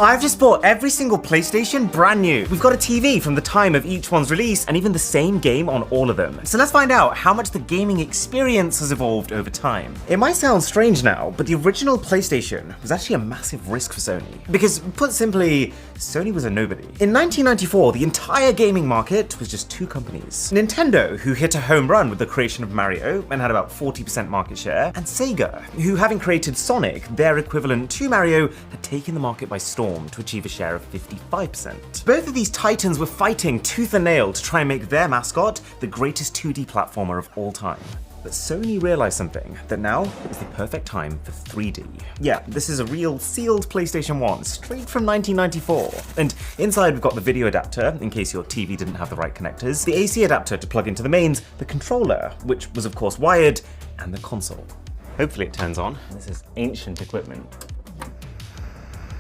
I've just bought every single PlayStation brand new. We've got a TV from the time of each one's release and even the same game on all of them. So let's find out how much the gaming experience has evolved over time. It might sound strange now, but the original PlayStation was actually a massive risk for Sony. Because put simply, Sony was a nobody. In 1994, the entire gaming market was just two companies. Nintendo, who hit a home run with the creation of Mario and had about 40% market share, and Sega, who having created Sonic, their equivalent to Mario, had taken the market by storm to achieve a share of 55%. Both of these titans were fighting tooth and nail to try and make their mascot the greatest 2D platformer of all time. But Sony realized something, that now is the perfect time for 3D. Yeah, this is a real sealed PlayStation 1, straight from 1994. And inside we've got the video adapter, in case your TV didn't have the right connectors, the AC adapter to plug into the mains, the controller, which was of course wired, and the console. Hopefully it turns on. This is ancient equipment.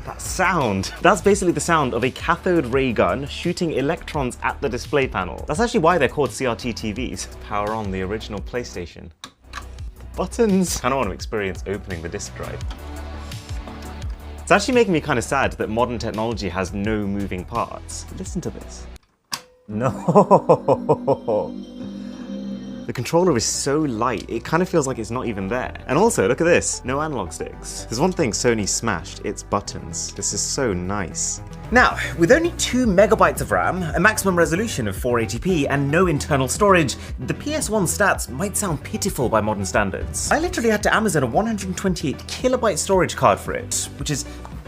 That sound! That's basically the sound of a cathode ray gun shooting electrons at the display panel. That's actually why they're called CRT TVs. Power on the original PlayStation. Buttons! I don't want to experience opening the disk drive. It's actually making me kind of sad that modern technology has no moving parts. Listen to this. No! The controller is so light, it kind of feels like it's not even there. And also, look at this, no analog sticks. There's one thing Sony smashed, it's buttons. This is so nice. Now, with only 2 megabytes of RAM, a maximum resolution of 480p, and no internal storage, the PS1 stats might sound pitiful by modern standards. I literally had to Amazon a 128 kilobyte storage card for it, which is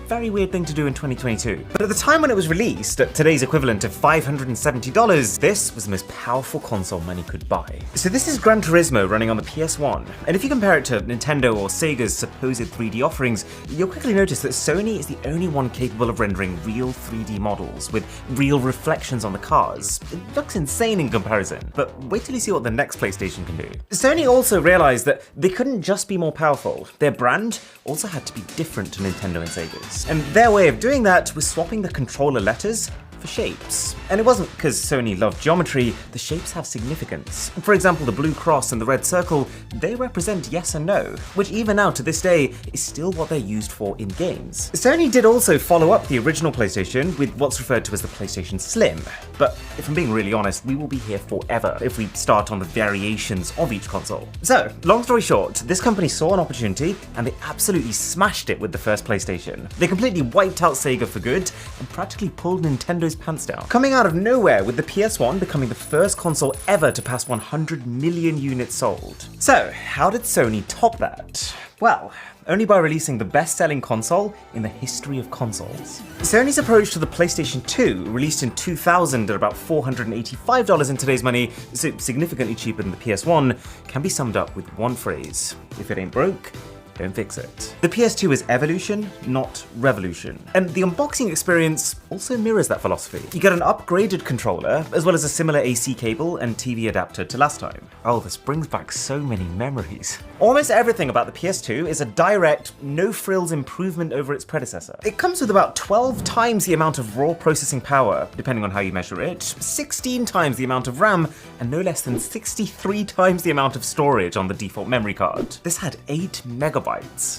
very weird thing to do in 2022. But at the time when it was released, at today's equivalent of $570, this was the most powerful console money could buy. So this is Gran Turismo running on the PS1, and if you compare it to Nintendo or Sega's supposed 3D offerings, you'll quickly notice that Sony is the only one capable of rendering real 3D models with real reflections on the cars. It looks insane in comparison, but wait till you see what the next PlayStation can do. Sony also realized that they couldn't just be more powerful, their brand also had to be different to Nintendo and Sega's. And their way of doing that was swapping the controller letters for shapes. And it wasn't because Sony loved geometry, the shapes have significance. For example, the blue cross and the red circle, they represent yes and no, which even now to this day is still what they're used for in games. Sony did also follow up the original PlayStation with what's referred to as the PlayStation Slim, but if I'm being really honest, we will be here forever if we start on the variations of each console. So, long story short, this company saw an opportunity and they absolutely smashed it with the first PlayStation. They completely wiped out Sega for good and practically pulled Nintendo's pants down. Coming out of nowhere with the PS1 becoming the first console ever to pass 100 million units sold. So, how did Sony top that? Well, only by releasing the best-selling console in the history of consoles. Sony's approach to the PlayStation 2, released in 2000 at about $485 in today's money, so significantly cheaper than the PS1, can be summed up with one phrase: if it ain't broke, don't fix it. The PS2 is evolution, not revolution. And the unboxing experience also mirrors that philosophy. You get an upgraded controller, as well as a similar AC cable and TV adapter to last time. Oh, this brings back so many memories. Almost everything about the PS2 is a direct, no-frills improvement over its predecessor. It comes with about 12 times the amount of raw processing power, depending on how you measure it, 16 times the amount of RAM, and no less than 63 times the amount of storage on the default memory card. This had 8 megabytes.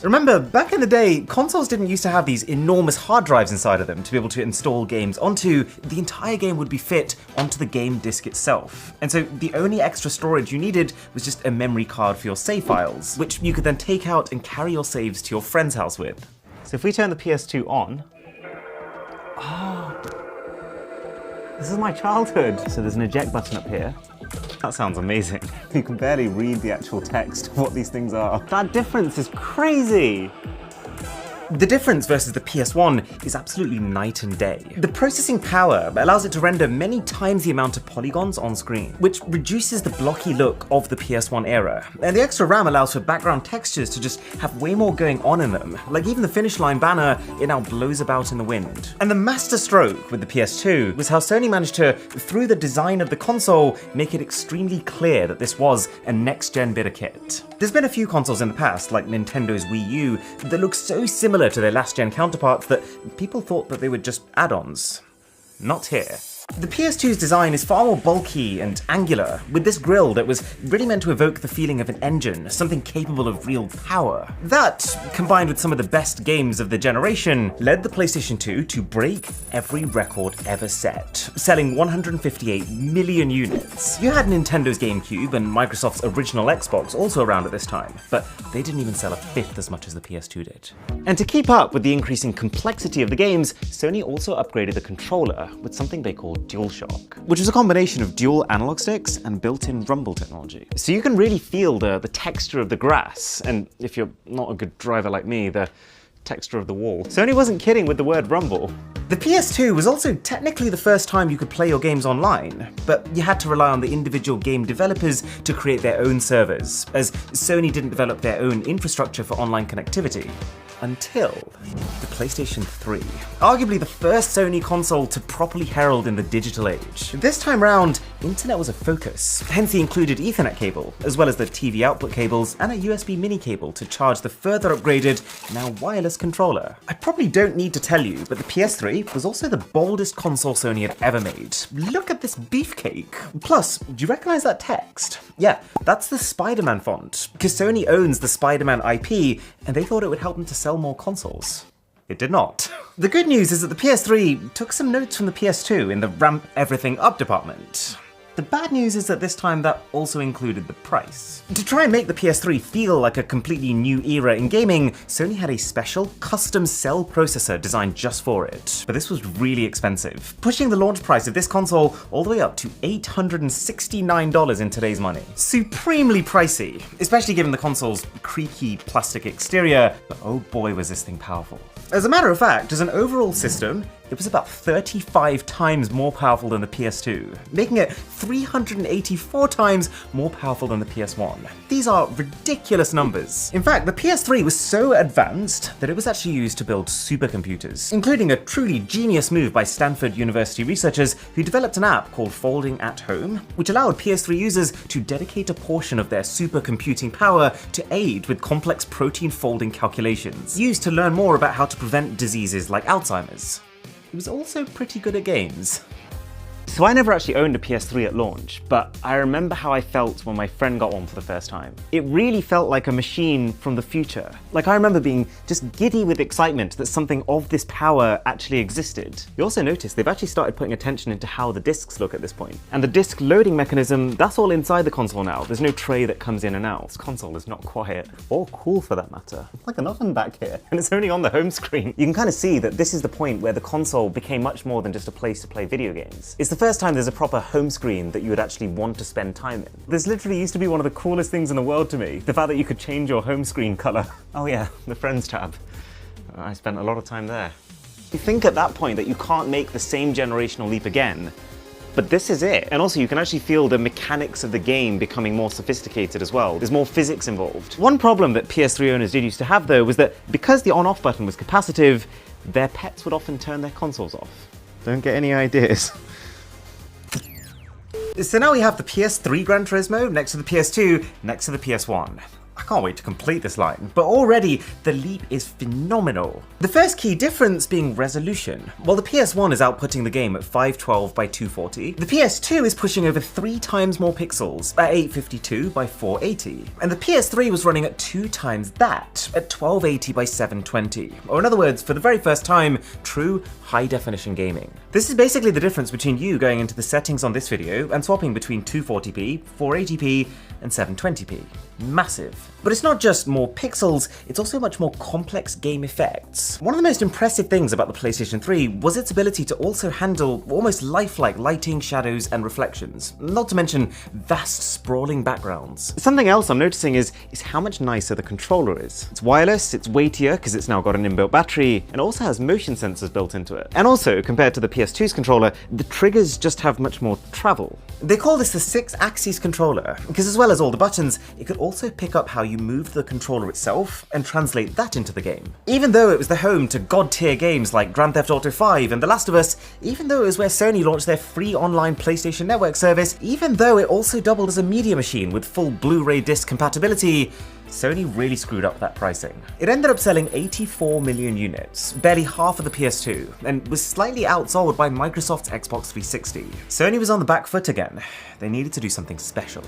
Remember, back in the day, consoles didn't used to have these enormous hard drives inside of them to be able to install games onto. The entire game would be fit onto the game disc itself. And so the only extra storage you needed was just a memory card for your save files, which you could then take out and carry your saves to your friend's house with. So if we turn the PS2 on, this is my childhood. So there's an eject button up here. That sounds amazing. You can barely read the actual text of what these things are. That difference is crazy! The difference versus the PS1 is absolutely night and day. The processing power allows it to render many times the amount of polygons on screen, which reduces the blocky look of the PS1 era. And the extra RAM allows for background textures to just have way more going on in them. Like even the finish line banner, it now blows about in the wind. And the master stroke with the PS2 was how Sony managed to, through the design of the console, make it extremely clear that this was a next-gen bit of kit. There's been a few consoles in the past, like Nintendo's Wii U, that look so similar to their last-gen counterparts that people thought that they were just add-ons. Not here. The PS2's design is far more bulky and angular, with this grille that was really meant to evoke the feeling of an engine, something capable of real power. That, combined with some of the best games of the generation, led the PlayStation 2 to break every record ever set, selling 158 million units. You had Nintendo's GameCube and Microsoft's original Xbox also around at this time, but they didn't even sell a fifth as much as the PS2 did. And to keep up with the increasing complexity of the games, Sony also upgraded the controller with something they called DualShock, which was a combination of dual analog sticks and built-in rumble technology. So you can really feel the texture of the grass, and if you're not a good driver like me, the texture of the wall. Sony wasn't kidding with the word rumble. The PS2 was also technically the first time you could play your games online, but you had to rely on the individual game developers to create their own servers, as Sony didn't develop their own infrastructure for online connectivity. Until the PlayStation 3, arguably the first Sony console to properly herald in the digital age. This time round, internet was a focus, hence the included Ethernet cable, as well as the TV output cables and a USB mini cable to charge the further upgraded, now wireless controller. I probably don't need to tell you, but the PS3 was also the boldest console Sony had ever made. Look at this beefcake. Plus, do you recognize that text? Yeah, that's the Spider-Man font, because Sony owns the Spider-Man IP, and they thought it would help them to sell more consoles. It did not. The good news is that the PS3 took some notes from the PS2 in the ramp everything up department. The bad news is that this time that also included the price. To try and make the PS3 feel like a completely new era in gaming, Sony had a special custom cell processor designed just for it. But this was really expensive, pushing the launch price of this console all the way up to $869 in today's money. Supremely pricey, especially given the console's creaky plastic exterior, but oh boy was this thing powerful. As a matter of fact, as an overall system, it was about 35 times more powerful than the PS2, making it 384 times more powerful than the PS1. These are ridiculous numbers. In fact, the PS3 was so advanced that it was actually used to build supercomputers, including a truly genius move by Stanford University researchers who developed an app called Folding at Home, which allowed PS3 users to dedicate a portion of their supercomputing power to aid with complex protein folding calculations, used to learn more about how to prevent diseases like Alzheimer's. It was also pretty good at games. So I never actually owned a PS3 at launch, but I remember how I felt when my friend got one for the first time. It really felt like a machine from the future. Like, I remember being just giddy with excitement that something of this power actually existed. You also notice they've actually started putting attention into how the discs look at this point. And the disc loading mechanism, that's all inside the console now. There's no tray that comes in and out. This console is not quiet, or cool for that matter. It's like an oven back here, and it's only on the home screen. You can kind of see that this is the point where the console became much more than just a place to play video games. It's the first time there's a proper home screen that you would actually want to spend time in. This literally used to be one of the coolest things in the world to me, the fact that you could change your home screen color. Oh yeah, the Friends tab. I spent a lot of time there. You think at that point that you can't make the same generational leap again, but this is it. And also you can actually feel the mechanics of the game becoming more sophisticated as well. There's more physics involved. One problem that PS3 owners did used to have though was that because the on-off button was capacitive, their pets would often turn their consoles off. Don't get any ideas. So now we have the PS3 Gran Turismo next to the PS2, next to the PS1. I can't wait to complete this line, but already the leap is phenomenal. The first key difference being resolution. While the PS1 is outputting the game at 512 by 240, the PS2 is pushing over 3 times more pixels at 852 by 480, and the PS3 was running at 2 times that at 1280 by 720, or in other words, for the very first time, true high-definition gaming. This is basically the difference between you going into the settings on this video and swapping between 240p, 480p, and 720p. Massive. But it's not just more pixels, it's also much more complex game effects. One of the most impressive things about the PlayStation 3 was its ability to also handle almost lifelike lighting, shadows, and reflections, not to mention vast sprawling backgrounds. Something else I'm noticing is how much nicer the controller is. It's wireless, it's weightier because it's now got an inbuilt battery, and also has motion sensors built into it. And also, compared to the PS2's controller, the triggers just have much more travel. They call this the 6-axis controller, because as well as all the buttons, it could also pick up how you moved the controller itself and translate that into the game. Even though it was the home to god-tier games like Grand Theft Auto 5 and The Last of Us, even though it was where Sony launched their free online PlayStation Network service, even though it also doubled as a media machine with full Blu-ray disc compatibility, Sony really screwed up that pricing. It ended up selling 84 million units, barely half of the PS2, and was slightly outsold by Microsoft's Xbox 360. Sony was on the back foot again. They needed to do something special.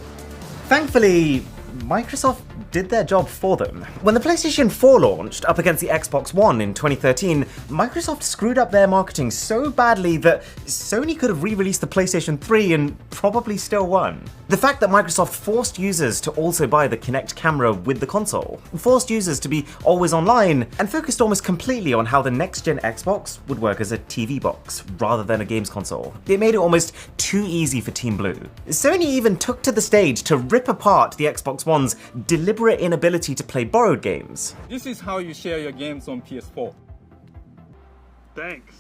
Thankfully, Microsoft did their job for them. When the PlayStation 4 launched up against the Xbox One in 2013, Microsoft screwed up their marketing so badly that Sony could have re-released the PlayStation 3 and probably still won. The fact that Microsoft forced users to also buy the Kinect camera with the console, forced users to be always online, and focused almost completely on how the next-gen Xbox would work as a TV box rather than a games console. It made it almost too easy for Team Blue. Sony even took to the stage to rip apart the Xbox One's deliberate inability to play borrowed games. This is how you share your games on PS4. Thanks.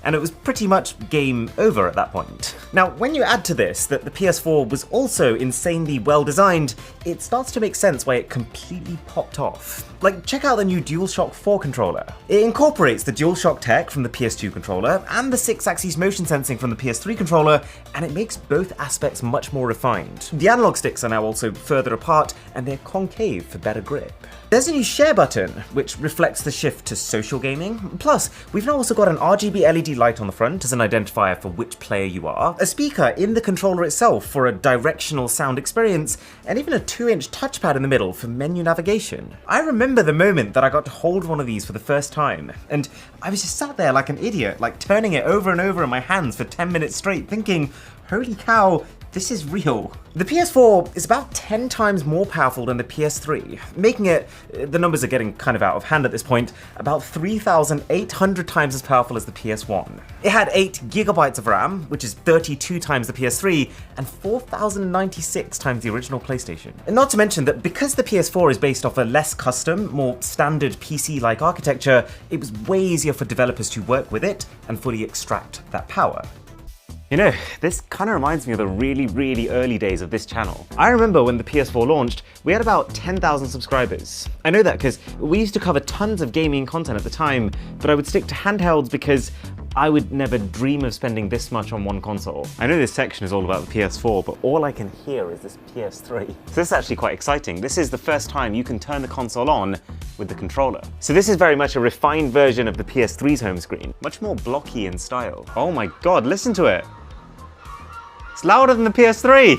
And it was pretty much game over at that point. Now, when you add to this that the PS4 was also insanely well designed, it starts to make sense why it completely popped off. Like, check out the new DualShock 4 controller. It incorporates the DualShock tech from the PS2 controller and the 6-axis motion sensing from the PS3 controller, and it makes both aspects much more refined. The analog sticks are now also further apart, and they're concave for better grip. There's a new share button, which reflects the shift to social gaming. Plus, we've now also got an RGB LED light on the front as an identifier for which player you are, a speaker in the controller itself for a directional sound experience, and even a 2-inch touchpad in the middle for menu navigation. I remember the moment that I got to hold one of these for the first time, and I was just sat there like an idiot, like turning it over and over in my hands for 10 minutes straight, thinking, holy cow, this is real. The PS4 is about 10 times more powerful than the PS3, making it, the numbers are getting kind of out of hand at this point, about 3,800 times as powerful as the PS1. It had 8 gigabytes of RAM, which is 32 times the PS3, and 4,096 times the original PlayStation. And not to mention that because the PS4 is based off a less custom, more standard PC-like architecture, it was way easier for developers to work with it and fully extract that power. You know, this kind of reminds me of the really early days of this channel. I remember when the PS4 launched, we had about 10,000 subscribers. I know that because we used to cover tons of gaming content at the time, but I would stick to handhelds because I would never dream of spending this much on one console. I know this section is all about the PS4, but all I can hear is this PS3. So this is actually quite exciting. This is the first time you can turn the console on with the controller. So this is very much a refined version of the PS3's home screen, much more blocky in style. Oh my god, listen to it. It's louder than the PS3!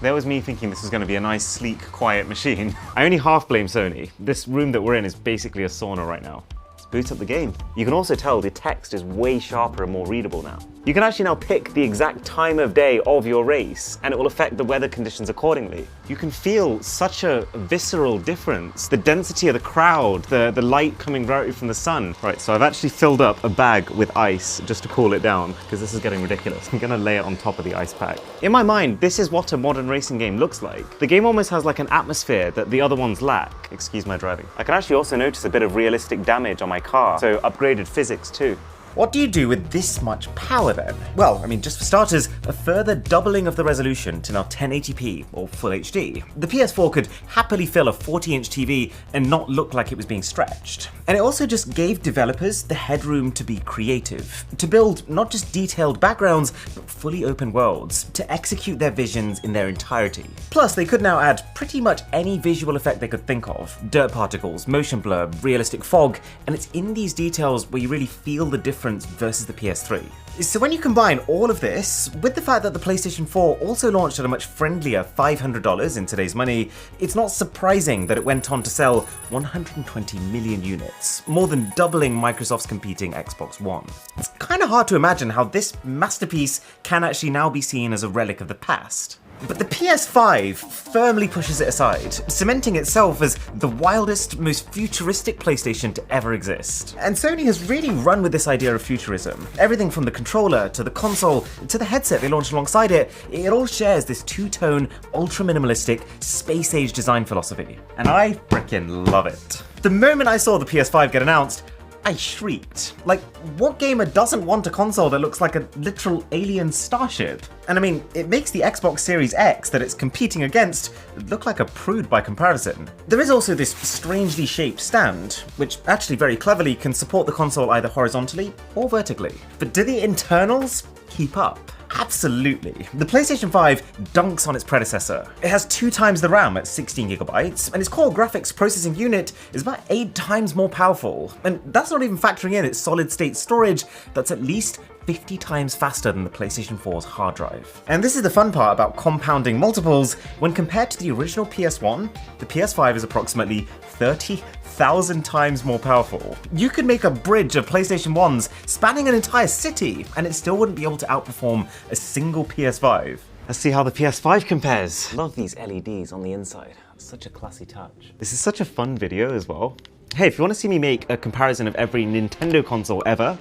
There was me thinking this was going to be a nice, sleek, quiet machine. I only half blame Sony. This room that we're in is basically a sauna right now. Let's boot up the game. You can also tell the text is way sharper and more readable now. You can actually now pick the exact time of day of your race, and it will affect the weather conditions accordingly. You can feel such a visceral difference. The density of the crowd, the light coming directly from the sun. Right, so I've actually filled up a bag with ice just to cool it down, because this is getting ridiculous. I'm gonna lay it on top of the ice pack. In my mind, this is what a modern racing game looks like. The game almost has like an atmosphere that the other ones lack. Excuse my driving. I can actually also notice a bit of realistic damage on my car, so upgraded physics too. What do you do with this much power then? Well, I mean, just for starters, a further doubling of the resolution to now 1080p or Full HD. The PS4 could happily fill a 40-inch TV and not look like it was being stretched. And it also just gave developers the headroom to be creative, to build not just detailed backgrounds, but fully open worlds, to execute their visions in their entirety. Plus, they could now add pretty much any visual effect they could think of. Dirt particles, motion blur, realistic fog, and it's in these details where you really feel the difference versus the PS3. So when you combine all of this with the fact that the PlayStation 4 also launched at a much friendlier $500 in today's money, it's not surprising that it went on to sell 120 million units, more than doubling Microsoft's competing Xbox One. It's kind of hard to imagine how this masterpiece can actually now be seen as a relic of the past. But the PS5 firmly pushes it aside, cementing itself as the wildest, most futuristic PlayStation to ever exist. And Sony has really run with this idea of futurism. Everything from the controller, to the console, to the headset they launched alongside it, it all shares this two-tone, ultra-minimalistic, space-age design philosophy. And I frickin' love it. The moment I saw the PS5 get announced, I shrieked. Like, what gamer doesn't want a console that looks like a literal alien starship? And I mean, it makes the Xbox Series X that it's competing against look like a prude by comparison. There is also this strangely shaped stand, which actually very cleverly can support the console either horizontally or vertically. But do the internals keep up? Absolutely. The PlayStation 5 dunks on its predecessor. It has 2 times the RAM at 16GB, and its core graphics processing unit is about 8 times more powerful. And that's not even factoring in its solid-state storage that's at least 50 times faster than the PlayStation 4's hard drive. And this is the fun part about compounding multiples. When compared to the original PS1, the PS5 is approximately 30,000 times more powerful. You could make a bridge of PlayStation 1s spanning an entire city, and it still wouldn't be able to outperform a single PS5. Let's see how the PS5 compares. Love these LEDs on the inside. Such a classy touch. This is such a fun video as well. Hey, if you want to see me make a comparison of every Nintendo console ever,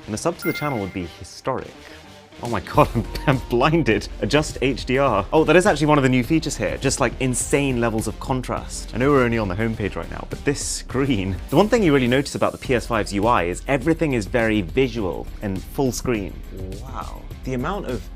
then a sub to the channel would be historic. Oh my god, I'm blinded. Adjust HDR. Oh, that is actually one of the new features here, just like insane levels of contrast. I know we're only on the homepage right now, but this screen, the one thing you really notice about the PS5's UI is everything is very visual and full screen. Wow. The amount of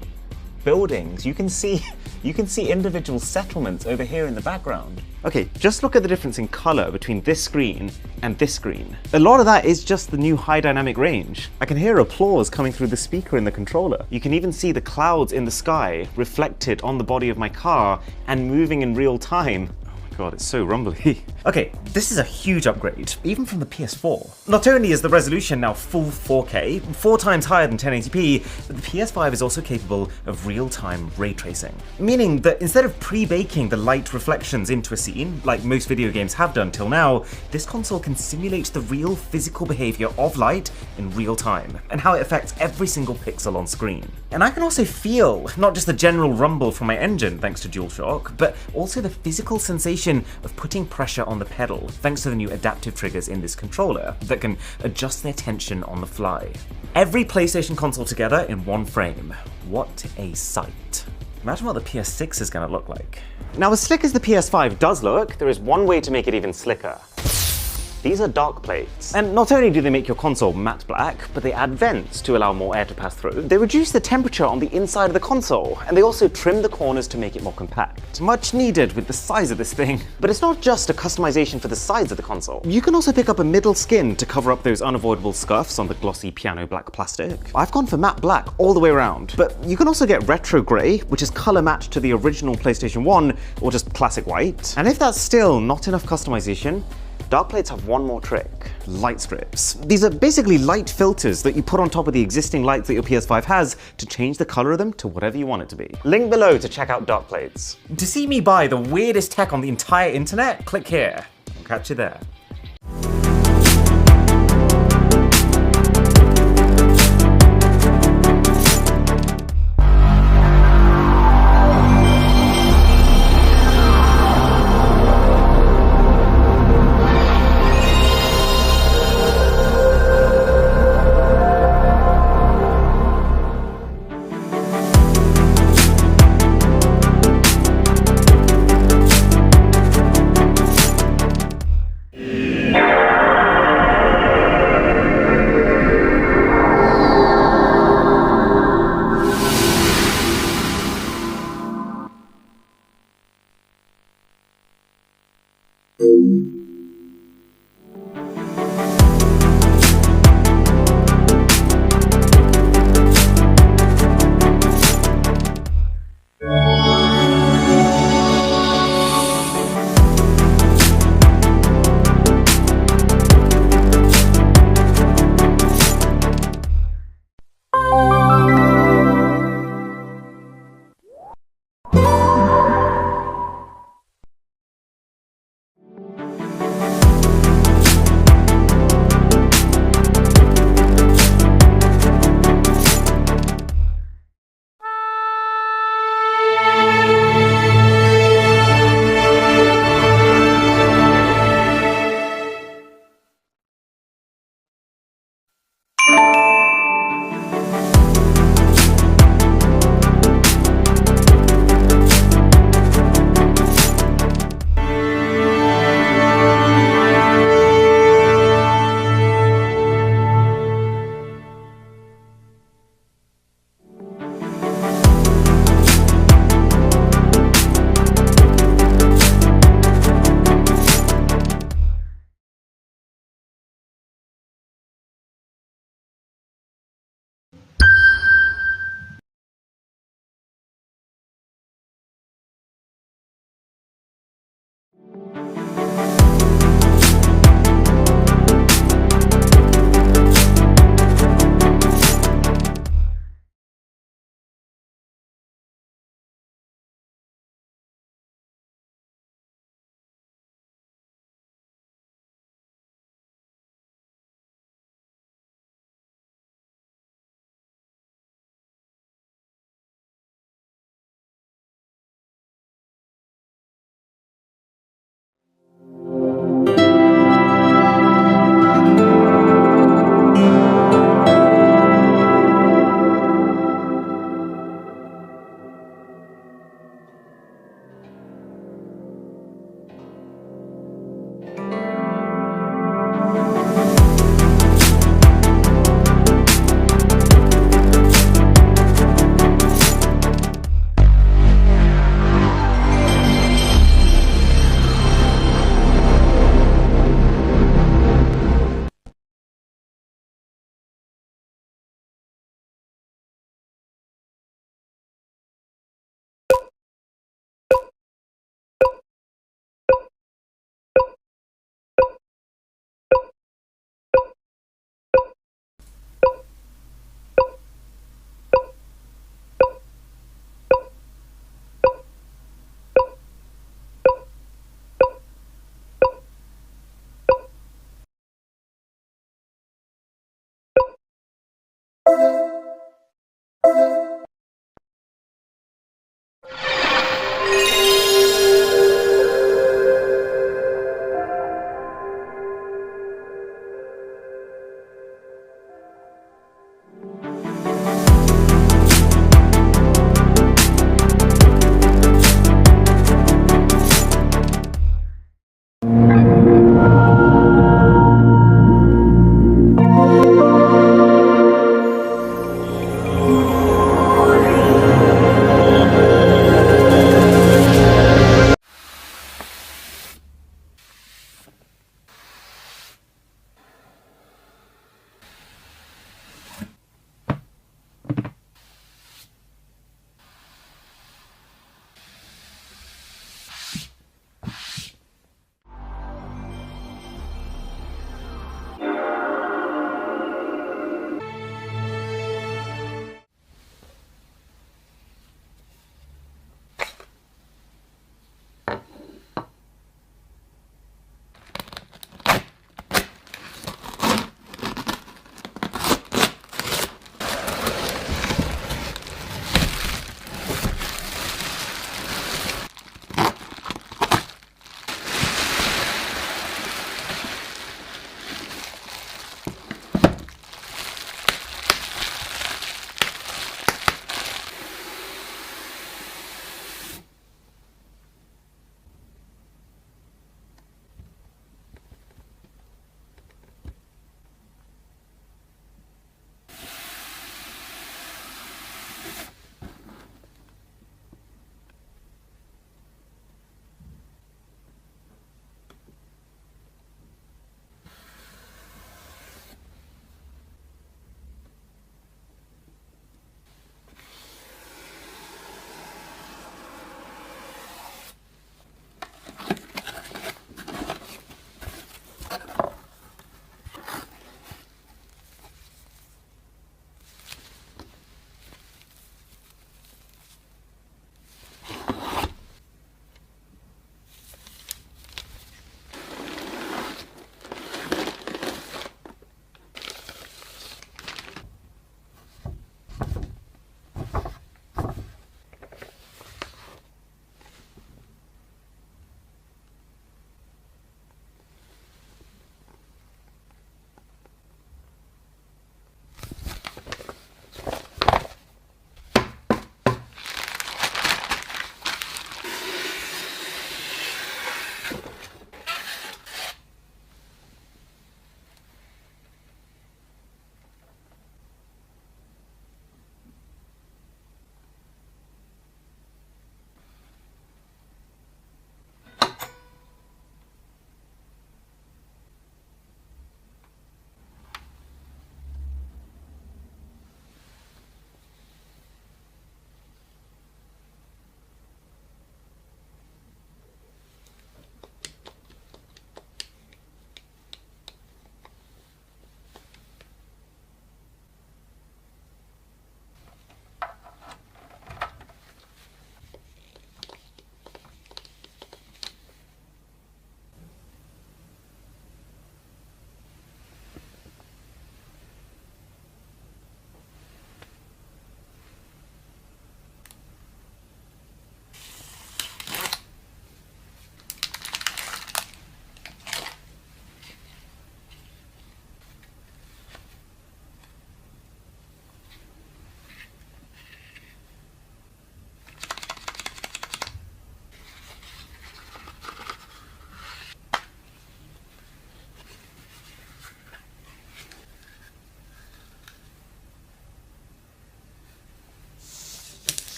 buildings, you can see individual settlements over here in the background. Okay, just look at the difference in color between this screen and this screen. A lot of that is just the new high dynamic range. I can hear applause coming through the speaker in the controller. You can even see the clouds in the sky reflected on the body of my car and moving in real time. God, it's so rumbly. Okay, this is a huge upgrade, even from the PS4. Not only is the resolution now full 4K, 4 times higher than 1080p, but the PS5 is also capable of real-time ray tracing. Meaning that instead of pre-baking the light reflections into a scene, like most video games have done till now, this console can simulate the real physical behavior of light in real time, and how it affects every single pixel on screen. And I can also feel not just the general rumble from my engine thanks to DualShock, but also the physical sensation of putting pressure on the pedal thanks to the new adaptive triggers in this controller that can adjust their tension on the fly. Every PlayStation console together in one frame. What a sight. Imagine what the PS6 is going to look like. Now, as slick as the PS5 does look, there is one way to make it even slicker. These are dark plates. And not only do they make your console matte black, but they add vents to allow more air to pass through. They reduce the temperature on the inside of the console, and they also trim the corners to make it more compact. Much needed with the size of this thing. But it's not just a customization for the sides of the console. You can also pick up a middle skin to cover up those unavoidable scuffs on the glossy piano black plastic. I've gone for matte black all the way around, but you can also get retro grey, which is color matched to the original PlayStation 1, or just classic white. And if that's still not enough customization, dark plates have one more trick. Light strips. These are basically light filters that you put on top of the existing lights that your PS5 has to change the color of them to whatever you want it to be. Link below to check out dark plates. To see me buy the weirdest tech on the entire internet, click here. I'll catch you there.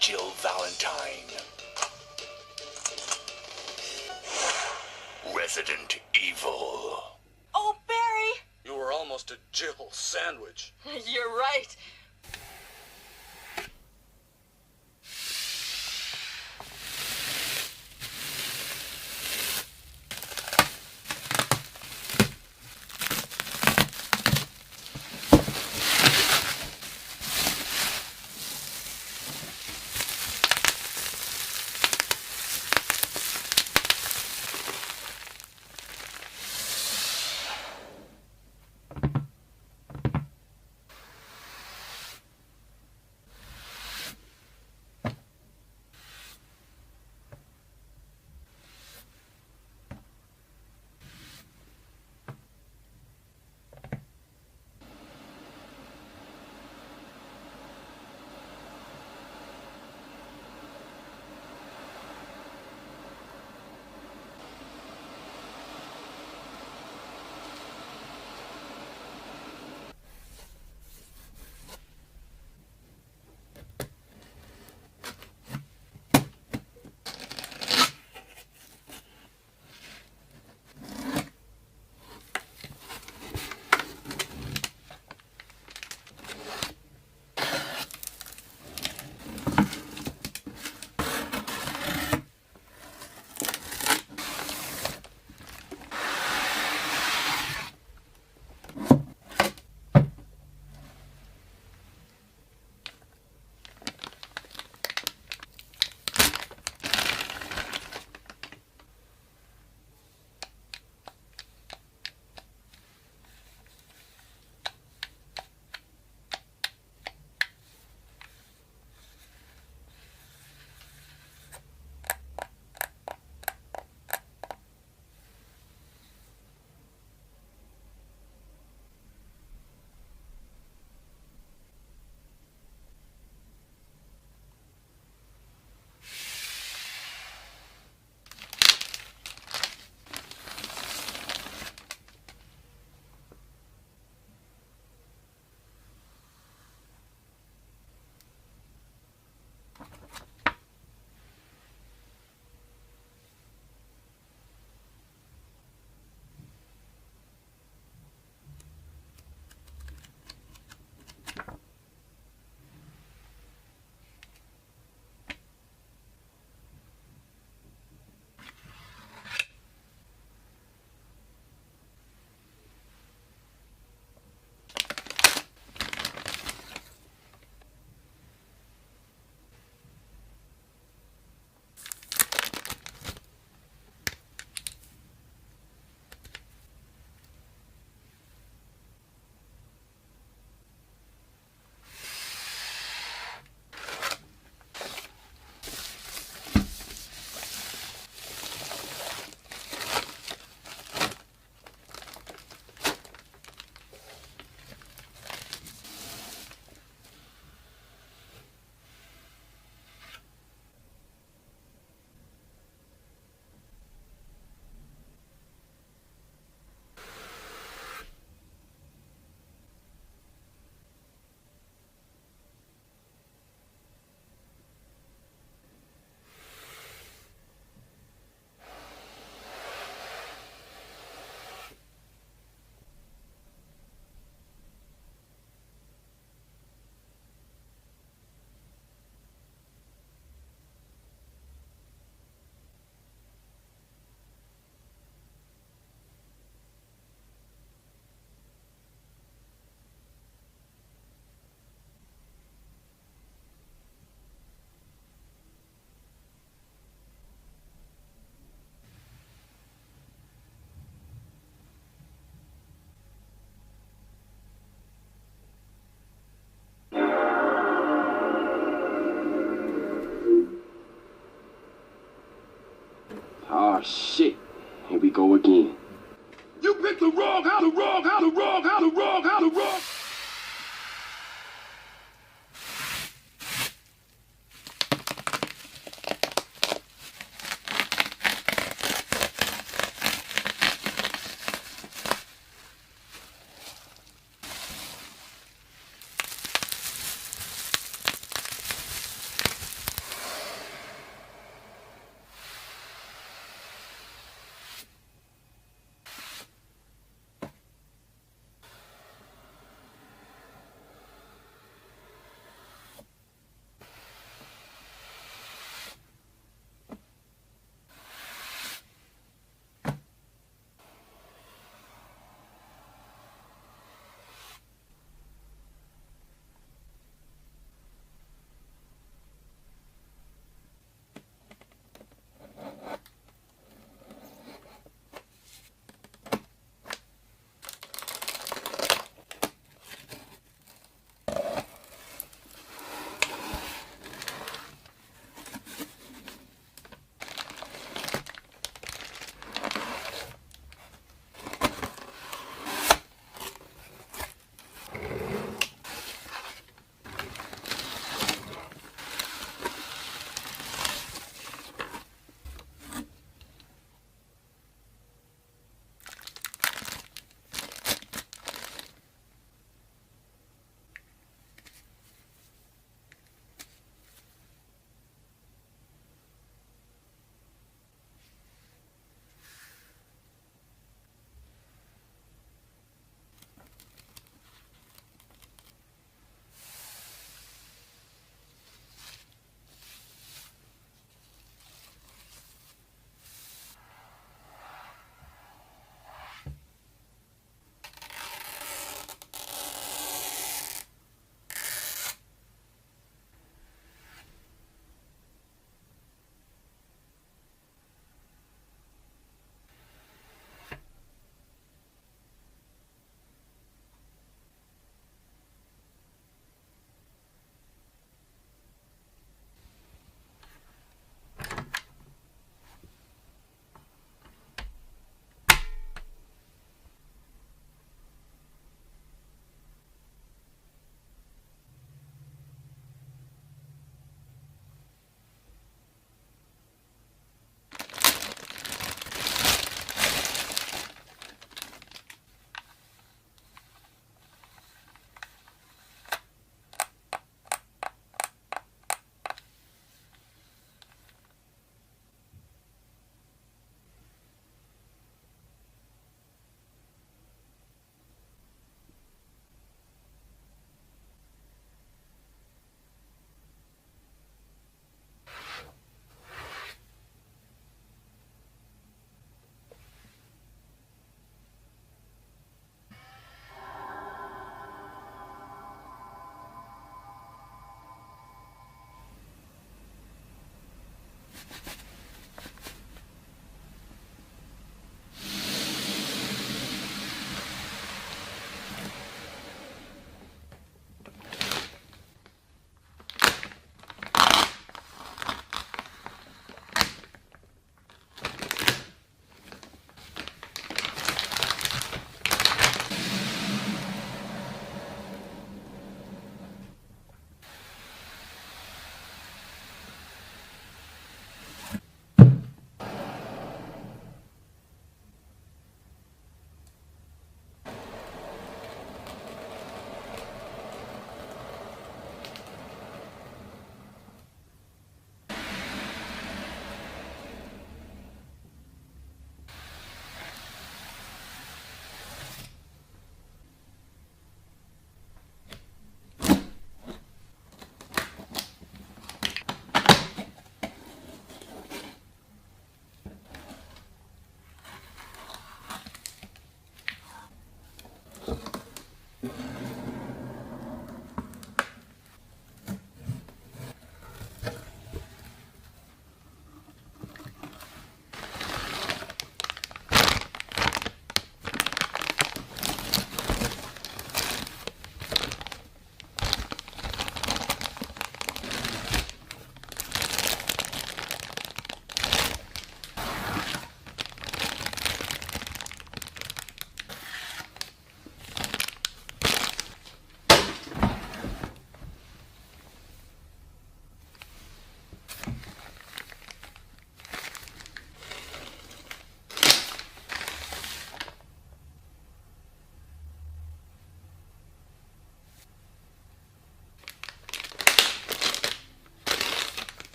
Jill Valentine. Resident Evil. Oh, Barry! You were almost a Jill sandwich. You're right. Ah, shit. Here we go again. You picked the wrong house, the wrong house, the wrong house, the wrong house, the wrong.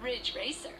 Ridge Racer.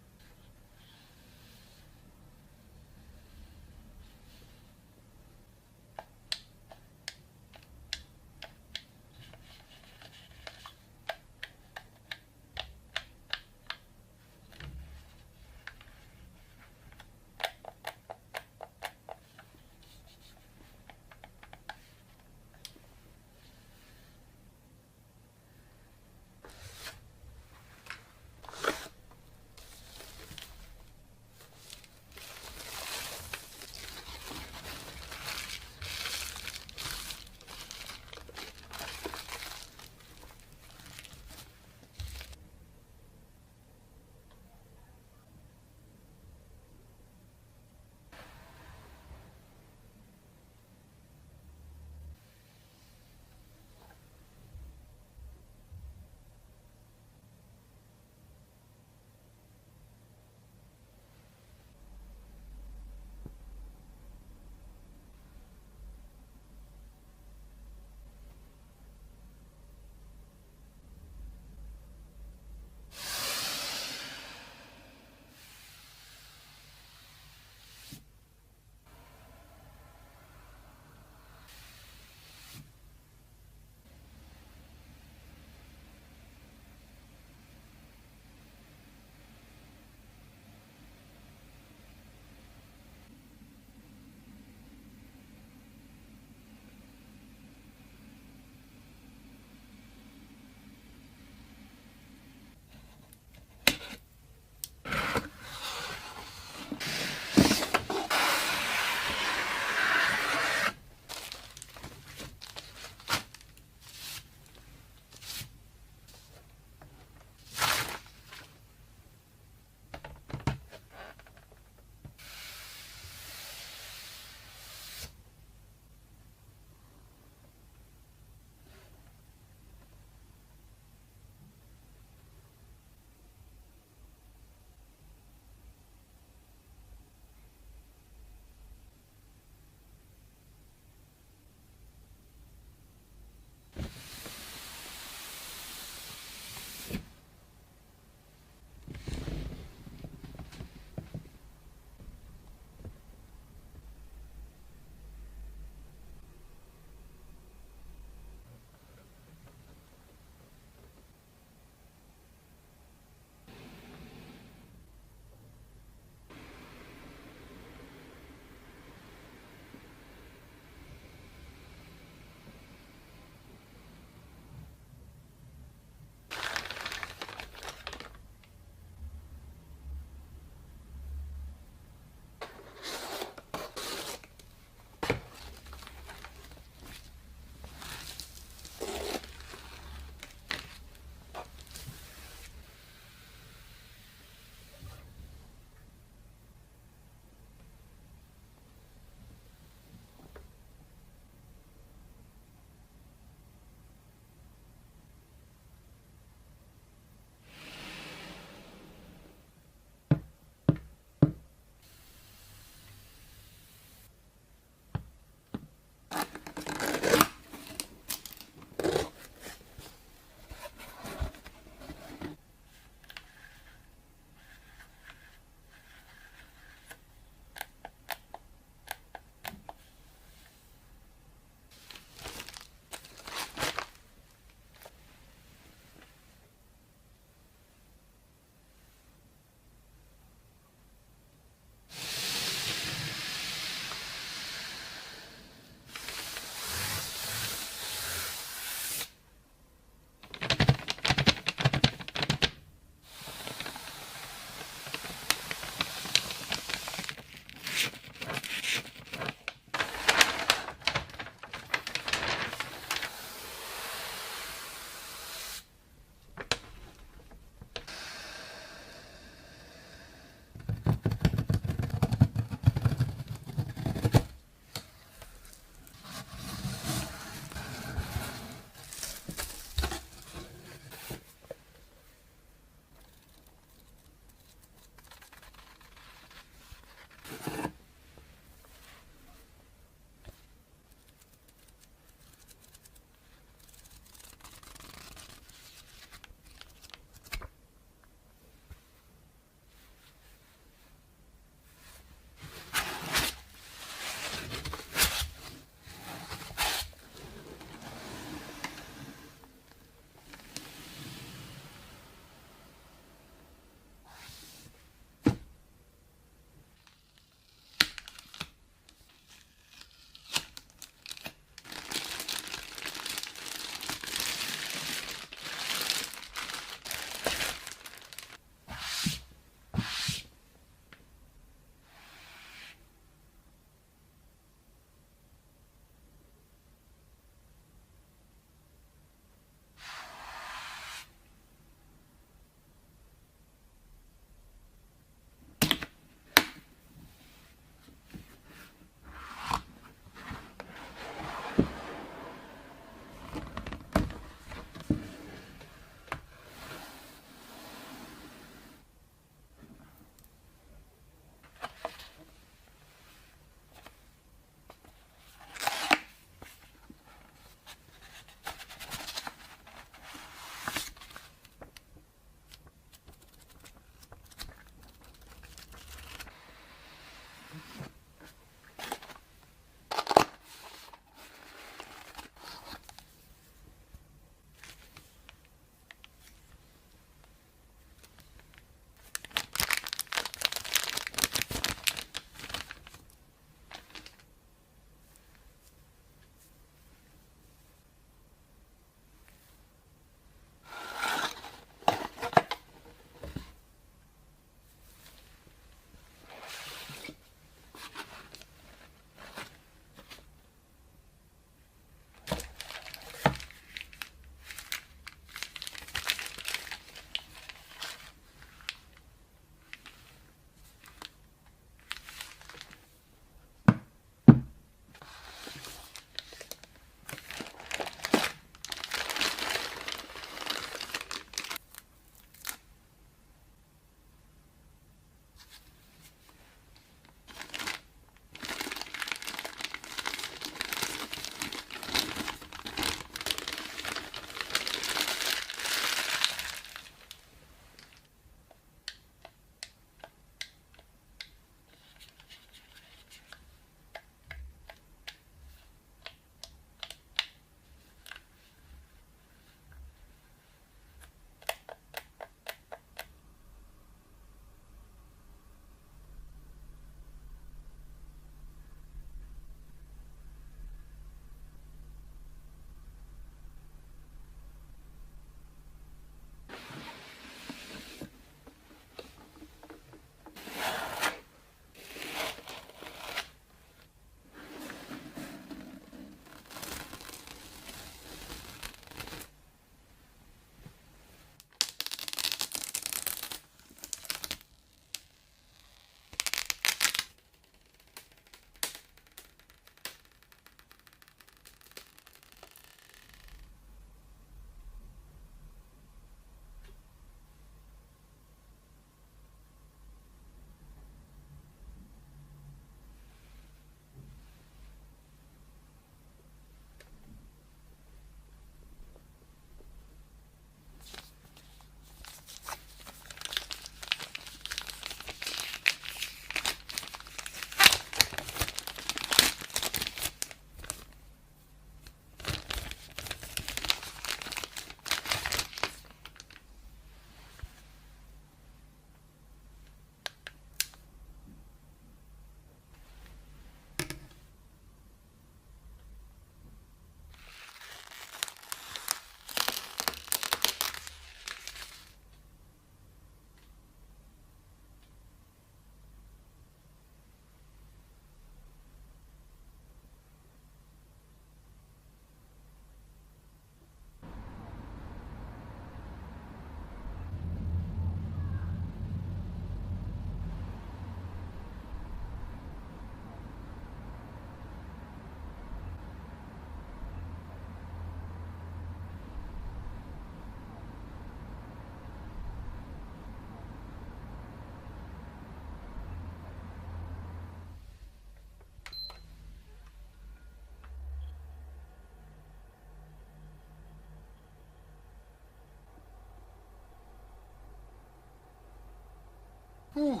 Ooh.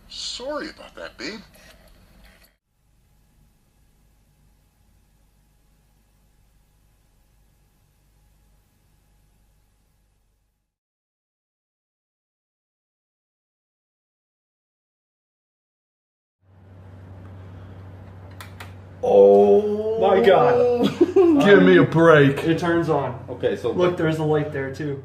Sorry about that, babe. Oh my god. Give me a break. It turns on. Okay, so Look, there's a light there too.